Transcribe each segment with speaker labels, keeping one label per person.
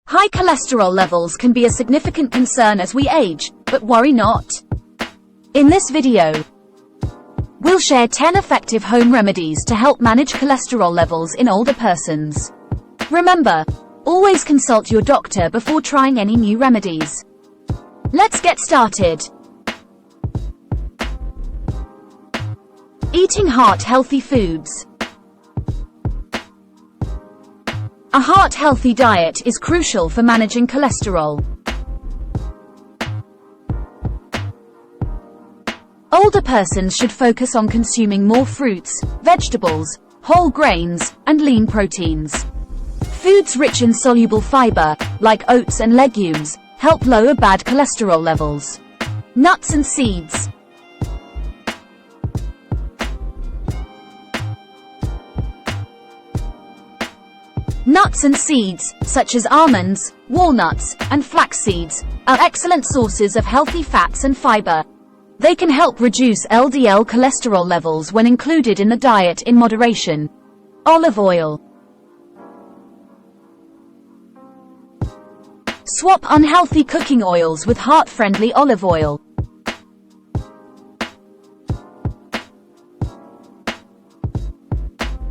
Speaker 1: High cholesterol levels can be a significant concern as we age, but worry not. In this video, we'll share 10 effective home remedies to help manage cholesterol levels in older persons. Remember, always consult your doctor before trying any new remedies. Let's get started. Eating heart-healthy foods. A heart-healthy diet is crucial for managing cholesterol. Older persons should focus on consuming more fruits, vegetables, whole grains, and lean proteins. Foods rich in soluble fiber, like oats and legumes, help lower bad cholesterol levels. Nuts and seeds. Nuts and seeds, such as almonds, walnuts, and flax seeds, are excellent sources of healthy fats and fiber. They can help reduce LDL cholesterol levels when included in the diet in moderation. Olive oil. Swap unhealthy cooking oils with heart-friendly olive oil.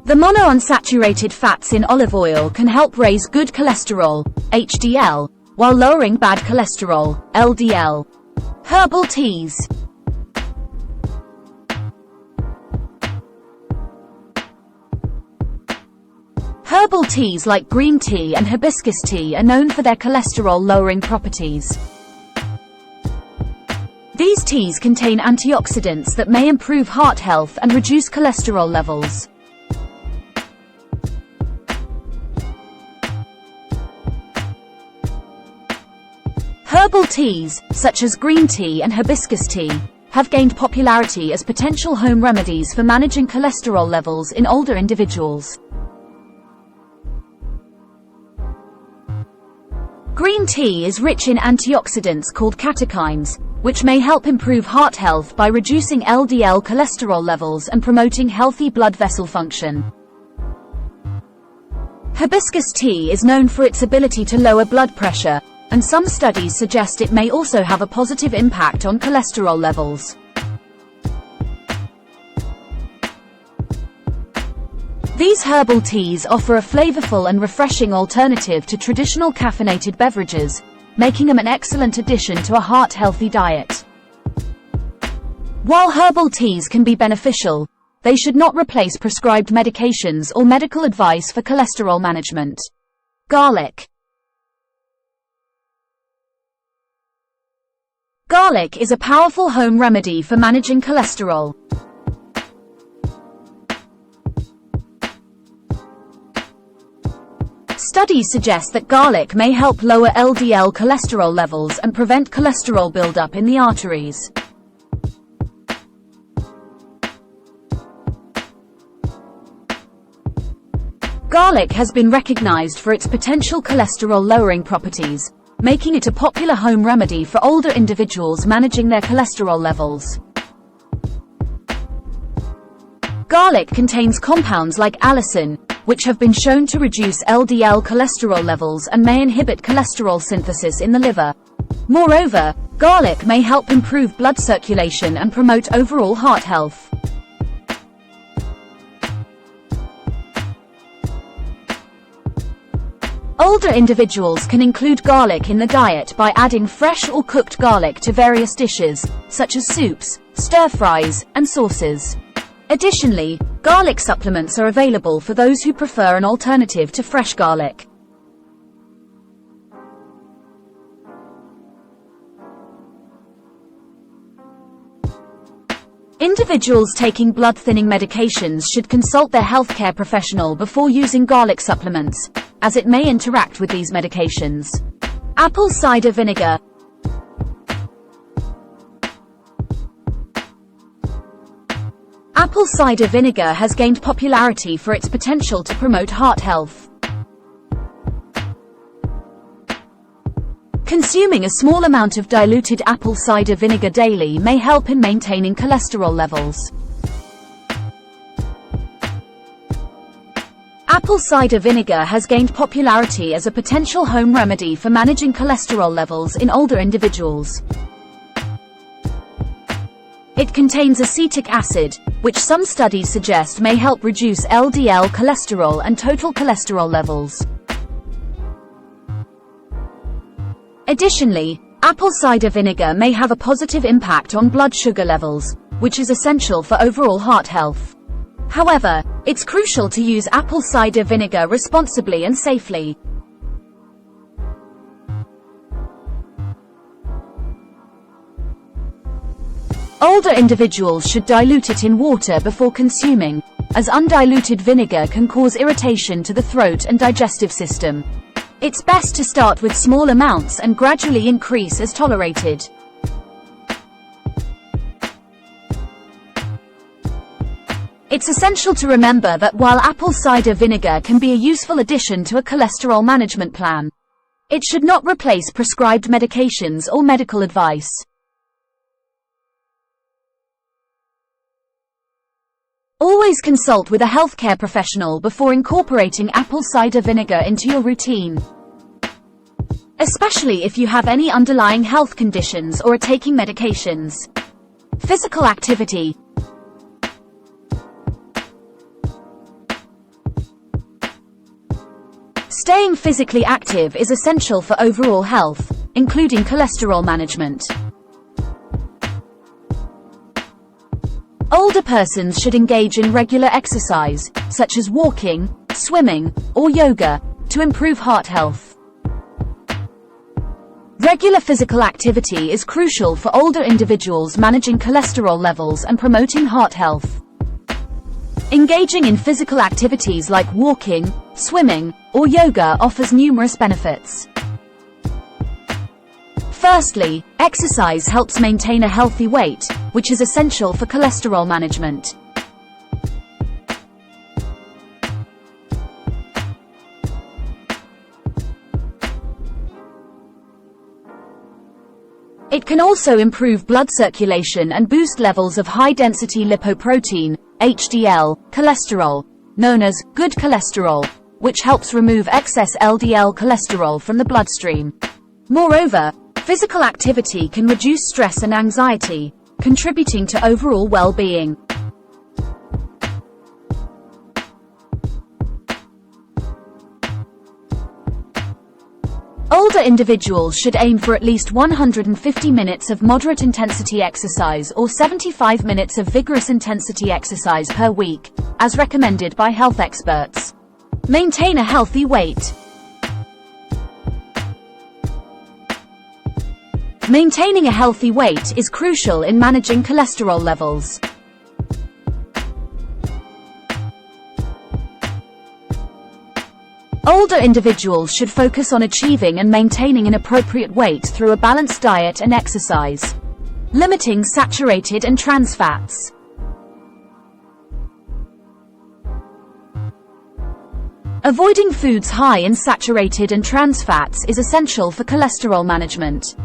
Speaker 1: The monounsaturated fats in olive oil can help raise good cholesterol, HDL, while lowering bad cholesterol, LDL. Herbal teas. Herbal teas like green tea and hibiscus tea are known for their cholesterol-lowering properties. These teas contain antioxidants that may improve heart health and reduce cholesterol levels. Herbal teas, such as green tea and hibiscus tea, have gained popularity as potential home remedies for managing cholesterol levels in older individuals. Green tea is rich in antioxidants called catechins, which may help improve heart health by reducing LDL cholesterol levels and promoting healthy blood vessel function. Hibiscus tea is known for its ability to lower blood pressure, and some studies suggest it may also have a positive impact on cholesterol levels. These herbal teas offer a flavorful and refreshing alternative to traditional caffeinated beverages, making them an excellent addition to a heart-healthy diet. While herbal teas can be beneficial, they should not replace prescribed medications or medical advice for cholesterol management. Garlic. Garlic is a powerful home remedy for managing cholesterol. Studies suggest that garlic may help lower LDL cholesterol levels and prevent cholesterol buildup in the arteries. Garlic has been recognized for its potential cholesterol-lowering properties, making it a popular home remedy for older individuals managing their cholesterol levels. Garlic contains compounds like allicin, which have been shown to reduce LDL cholesterol levels and may inhibit cholesterol synthesis in the liver. Moreover, garlic may help improve blood circulation and promote overall heart health. Older individuals can include garlic in the diet by adding fresh or cooked garlic to various dishes, such as soups, stir-fries, and sauces. Additionally, garlic supplements are available for those who prefer an alternative to fresh garlic. Individuals taking blood-thinning medications should consult their healthcare professional before using garlic supplements, as it may interact with these medications. Apple cider vinegar. Apple cider vinegar has gained popularity for its potential to promote heart health. Consuming a small amount of diluted apple cider vinegar daily may help in maintaining cholesterol levels. Apple cider vinegar has gained popularity as a potential home remedy for managing cholesterol levels in older individuals. It contains acetic acid, which some studies suggest may help reduce LDL cholesterol and total cholesterol levels. Additionally, apple cider vinegar may have a positive impact on blood sugar levels, which is essential for overall heart health. However, it's crucial to use apple cider vinegar responsibly and safely. Older individuals should dilute it in water before consuming, as undiluted vinegar can cause irritation to the throat and digestive system. It's best to start with small amounts and gradually increase as tolerated. It's essential to remember that while apple cider vinegar can be a useful addition to a cholesterol management plan, it should not replace prescribed medications or medical advice. Always consult with a healthcare professional before incorporating apple cider vinegar into your routine, especially if you have any underlying health conditions or are taking medications. Physical activity. Staying physically active is essential for overall health, including cholesterol management. Older persons should engage in regular exercise, such as walking, swimming, or yoga, to improve heart health. Regular physical activity is crucial for older individuals managing cholesterol levels and promoting heart health. Engaging in physical activities like walking, swimming, or yoga offers numerous benefits. Firstly, exercise helps maintain a healthy weight, which is essential for cholesterol management. It can also improve blood circulation and boost levels of high-density lipoprotein, HDL, cholesterol, known as good cholesterol, which helps remove excess LDL cholesterol from the bloodstream. Moreover, physical activity can reduce stress and anxiety, contributing to overall well-being. Older individuals should aim for at least 150 minutes of moderate intensity exercise or 75 minutes of vigorous intensity exercise per week, as recommended by health experts. Maintain a healthy weight. Maintaining a healthy weight is crucial in managing cholesterol levels. Older individuals should focus on achieving and maintaining an appropriate weight through a balanced diet and exercise, limiting saturated and trans fats. Avoiding foods high in saturated and trans fats is essential for cholesterol management.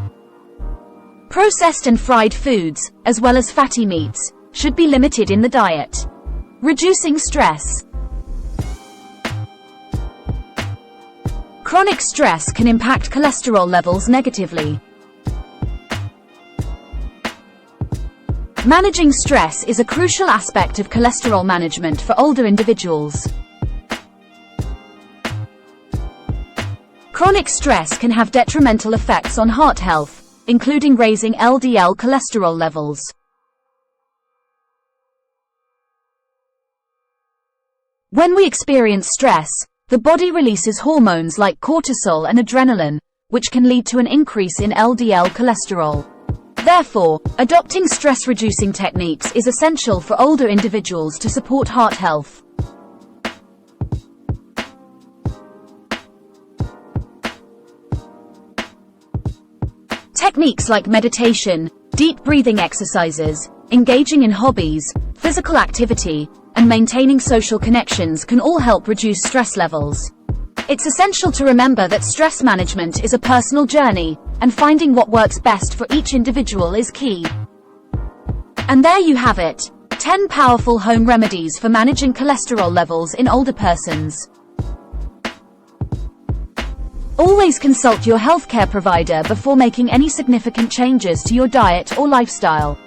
Speaker 1: Processed and fried foods, as well as fatty meats, should be limited in the diet. Reducing stress. Chronic stress can impact cholesterol levels negatively. Managing stress is a crucial aspect of cholesterol management for older individuals. Chronic stress can have detrimental effects on heart health, including raising LDL cholesterol levels. When we experience stress, the body releases hormones like cortisol and adrenaline, which can lead to an increase in LDL cholesterol. Therefore, adopting stress-reducing techniques is essential for older individuals to support heart health. Techniques like meditation, deep breathing exercises, engaging in hobbies, physical activity, and maintaining social connections can all help reduce stress levels. It's essential to remember that stress management is a personal journey, and finding what works best for each individual is key. And there you have it, 10 powerful home remedies for managing cholesterol levels in older persons. Always consult your healthcare provider before making any significant changes to your diet or lifestyle.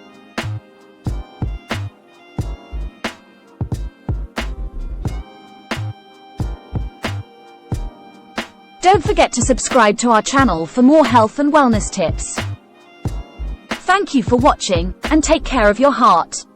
Speaker 1: Don't forget to subscribe to our channel for more health and wellness tips. Thank you for watching, and take care of your heart.